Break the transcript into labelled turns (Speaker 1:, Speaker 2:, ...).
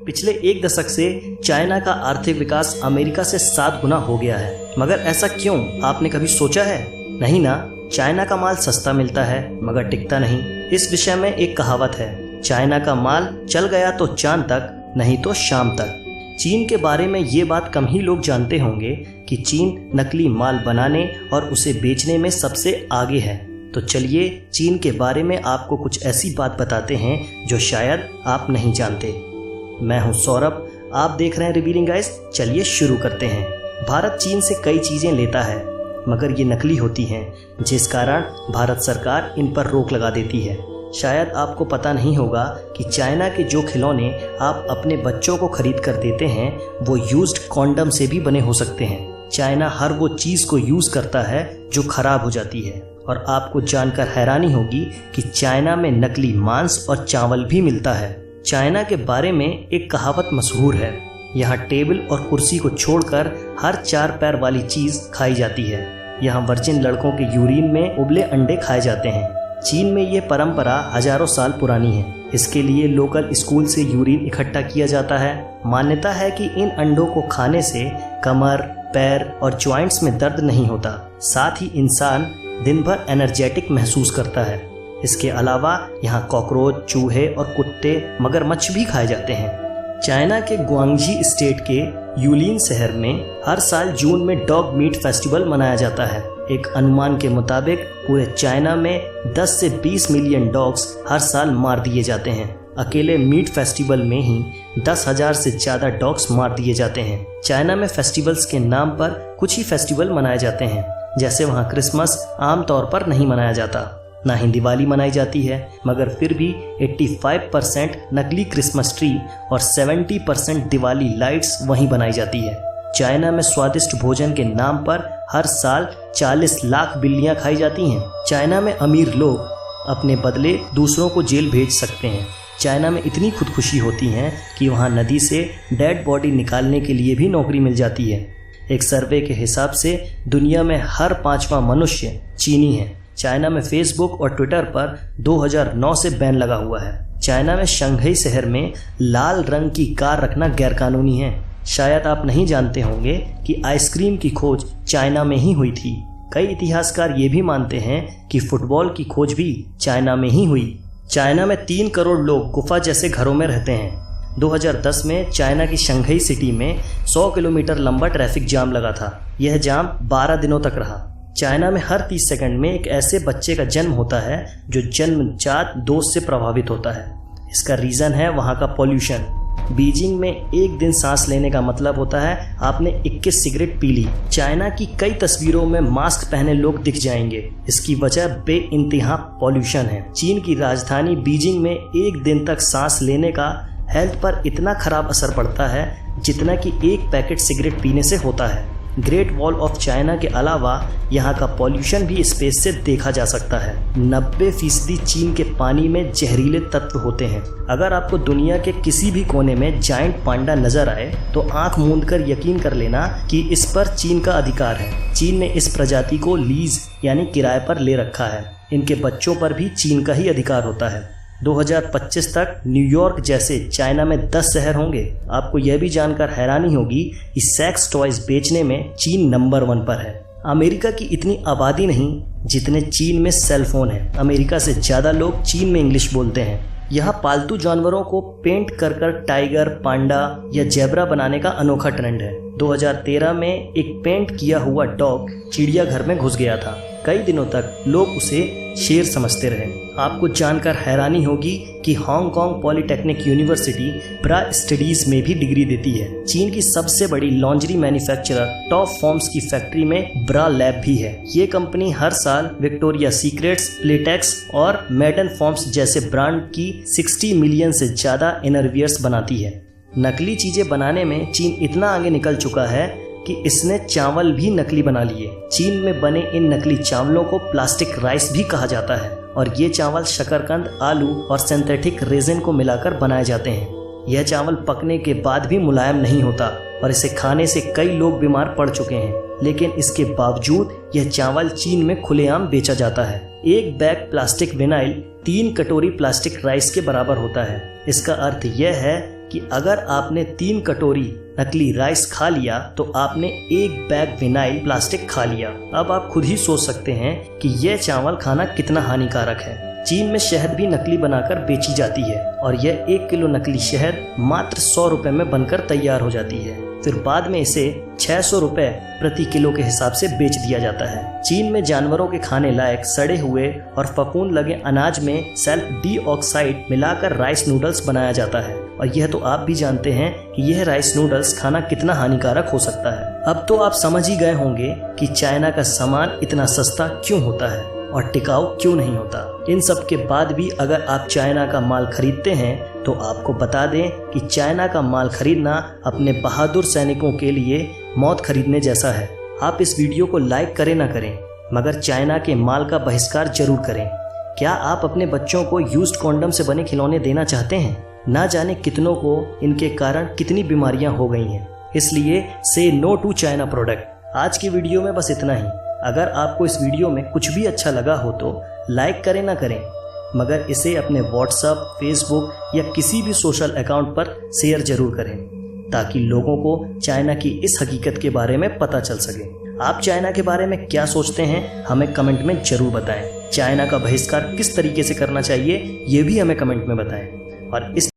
Speaker 1: पिछले एक दशक से चाइना का आर्थिक विकास अमेरिका से 7 गुना हो गया है। मगर ऐसा क्यों, आपने कभी सोचा है? नहीं ना। चाइना का माल सस्ता मिलता है मगर टिकता नहीं। इस विषय में एक कहावत है, चाइना का माल चल गया तो चांद तक, नहीं तो शाम तक। चीन के बारे में ये बात कम ही लोग जानते होंगे कि चीन नकली माल बनाने और उसे बेचने में सबसे आगे है। तो चलिए चीन के बारे में आपको कुछ ऐसी बात बताते हैं जो शायद आप नहीं जानते। मैं हूं सौरभ, आप देख रहे हैं रिवीलिंग गाइस। चलिए शुरू करते हैं। भारत चीन से कई चीज़ें लेता है मगर ये नकली होती हैं, जिस कारण भारत सरकार इन पर रोक लगा देती है। शायद आपको पता नहीं होगा कि चाइना के जो खिलौने आप अपने बच्चों को खरीद कर देते हैं वो यूज्ड कॉन्डम से भी बने हो सकते हैं। चाइना हर वो चीज़ को यूज़ करता है जो खराब हो जाती है। और आपको जानकर हैरानी होगी कि चाइना में नकली मांस और चावल भी मिलता है। चाइना के बारे में एक कहावत मशहूर है, यहाँ टेबल और कुर्सी को छोड़कर हर 4 पैर वाली चीज़ खाई जाती है। यहाँ वर्जिन लड़कों के यूरिन में उबले अंडे खाए जाते हैं। चीन में ये परंपरा हजारों साल पुरानी है। इसके लिए लोकल स्कूल से यूरिन इकट्ठा किया जाता है। मान्यता है कि इन अंडों को खाने से कमर, पैर और जॉइंट्स में दर्द नहीं होता। साथ ही इंसान दिन भर एनर्जेटिक महसूस करता है। इसके अलावा यहाँ कॉकरोच, चूहे और कुत्ते, मगरमच्छ भी खाए जाते हैं। चाइना के ग्वांगझी स्टेट के यूलिन शहर में हर साल जून में डॉग मीट फेस्टिवल मनाया जाता है। एक अनुमान के मुताबिक पूरे चाइना में 10 से 20 मिलियन डॉग्स हर साल मार दिए जाते हैं। अकेले मीट फेस्टिवल में ही 10,000 से ज़्यादा डॉग्स मार दिए जाते हैं। चाइना में फेस्टिवल्स के नाम पर कुछ ही फेस्टिवल मनाए जाते हैं। जैसे वहाँ क्रिसमस आमतौर पर नहीं मनाया जाता, ना ही दिवाली मनाई जाती है, मगर फिर भी 85% नकली क्रिसमस ट्री और 70% दिवाली लाइट्स वहीं बनाई जाती है। चाइना में स्वादिष्ट भोजन के नाम पर हर साल 40 लाख बिल्लियां खाई जाती हैं। चाइना में अमीर लोग अपने बदले दूसरों को जेल भेज सकते हैं। चाइना में इतनी खुदकुशी होती हैं कि वहाँ नदी से डेड बॉडी निकालने के लिए भी नौकरी मिल जाती है। एक सर्वे के हिसाब से दुनिया में हर 5वां मनुष्य चीनी है। चाइना में फेसबुक और ट्विटर पर 2009 से बैन लगा हुआ है। चाइना में शंघाई शहर में लाल रंग की कार रखना गैरकानूनी है। शायद आप नहीं जानते होंगे कि आइसक्रीम की खोज चाइना में ही हुई थी। कई इतिहासकार ये भी मानते हैं कि फुटबॉल की खोज भी चाइना में ही हुई। चाइना में 3 करोड़ लोग गुफा जैसे घरों में रहते हैं। 2010 में चाइना की शंघाई सिटी में 100 किलोमीटर लंबा ट्रैफिक जाम लगा था। यह जाम 12 दिनों तक रहा। चाइना में हर 30 सेकंड में एक ऐसे बच्चे का जन्म होता है जो जन्मजात दोष से प्रभावित होता है। इसका रीज़न है वहाँ का पॉल्यूशन। बीजिंग में एक दिन सांस लेने का मतलब होता है आपने 21 सिगरेट पी ली। चाइना की कई तस्वीरों में मास्क पहने लोग दिख जाएंगे। इसकी वजह बेइंतहा पॉल्यूशन है। चीन की राजधानी बीजिंग में एक दिन तक सांस लेने का हेल्थ पर इतना खराब असर पड़ता है जितना कि एक पैकेट सिगरेट पीने से होता है। ग्रेट वॉल ऑफ चाइना के अलावा यहाँ का पॉल्यूशन भी स्पेस से देखा जा सकता है। 90% चीन के पानी में जहरीले तत्व होते हैं। अगर आपको दुनिया के किसी भी कोने में जायंट पांडा नजर आए तो आंख मूंदकर यकीन कर लेना कि इस पर चीन का अधिकार है। चीन ने इस प्रजाति को लीज यानी किराए पर ले रखा है। इनके बच्चों पर भी चीन का ही अधिकार होता है। 2025 तक न्यूयॉर्क जैसे चाइना में 10 शहर होंगे। आपको यह भी जानकर हैरानी होगी कि सेक्स टॉयज बेचने में चीन नंबर 1 पर है। अमेरिका की इतनी आबादी नहीं जितने चीन में सेल फोन है। अमेरिका से ज़्यादा लोग चीन में इंग्लिश बोलते हैं। यहाँ पालतू जानवरों को पेंट कर टाइगर, पांडा या जेब्रा बनाने का अनोखा ट्रेंड है। 2013 में एक पेंट किया हुआ डॉग चिड़ियाघर में घुस गया था। कई दिनों तक लोग उसे शेर समझते रहे। आपको जानकर हैरानी होगी कि हांगकांग पॉलिटेक्निक यूनिवर्सिटी ब्रा स्टडीज में भी डिग्री देती है। चीन की सबसे बड़ी लॉन्ड्री मैन्युफैक्चरर टॉप फॉर्म्स की फैक्ट्री में ब्रा लैब भी है। ये कंपनी हर साल विक्टोरिया सीक्रेट्स, प्लेटेक्स और मेडन फॉर्म्स जैसे ब्रांड की 60 मिलियन से ज़्यादा इनरवियर्स बनाती है। नकली चीज़ें बनाने में चीन इतना आगे निकल चुका है कि इसने चावल भी नकली बना लिए। चीन में बने इन नकली चावलों को प्लास्टिक राइस भी कहा जाता है और ये चावल शकरकंद, आलू और सिंथेटिक रेजिन को मिलाकर बनाए जाते हैं। यह चावल पकने के बाद भी मुलायम नहीं होता और इसे खाने से कई लोग बीमार पड़ चुके हैं। लेकिन इसके बावजूद यह चावल चीन में खुलेआम बेचा जाता है। एक बैग प्लास्टिक विनाइल 3 कटोरी प्लास्टिक राइस के बराबर होता है। इसका अर्थ यह है कि अगर आपने 3 कटोरी नकली राइस खा लिया तो आपने 1 बैग विनाइल प्लास्टिक खा लिया। अब आप खुद ही सोच सकते हैं कि यह चावल खाना कितना हानिकारक है। चीन में शहद भी नकली बनाकर बेची जाती है और यह 1 किलो नकली शहद मात्र 100 रुपए में बनकर तैयार हो जाती है। फिर बाद में इसे 600 रुपए प्रति किलो के हिसाब से बेच दिया जाता है। चीन में जानवरों के खाने लायक सड़े हुए और फफूंद लगे अनाज में सल्फर डाइऑक्साइड मिलाकर राइस नूडल्स बनाया जाता है और यह तो आप भी जानते हैं कि यह राइस नूडल्स खाना कितना हानिकारक हो सकता है। अब तो आप समझ ही गए होंगे कि चाइना का सामान इतना सस्ता क्यों होता है और टिकाऊ क्यों नहीं होता। इन सब के बाद भी अगर आप चाइना का माल खरीदते हैं तो आपको बता दें कि चाइना का माल खरीदना अपने बहादुर सैनिकों के लिए मौत खरीदने जैसा है। आप इस वीडियो को लाइक करें ना करें मगर चाइना के माल का बहिष्कार जरूर करें। क्या आप अपने बच्चों को यूज्ड कॉन्डम से बने खिलौने देना चाहते हैं? ना जाने कितनों को इनके कारण कितनी बीमारियां हो गई हैं। इसलिए से नो टू चाइना प्रोडक्ट। आज की वीडियो में बस इतना ही। अगर आपको इस वीडियो में कुछ भी अच्छा लगा हो तो लाइक करें ना करें मगर इसे अपने व्हाट्सएप, फेसबुक या किसी भी सोशल अकाउंट पर शेयर जरूर करें ताकि लोगों को चाइना की इस हकीकत के बारे में पता चल सके। आप चाइना के बारे में क्या सोचते हैं हमें कमेंट में जरूर बताएं। चाइना का बहिष्कार किस तरीके से करना चाहिए ये भी हमें कमेंट में बताएं और इस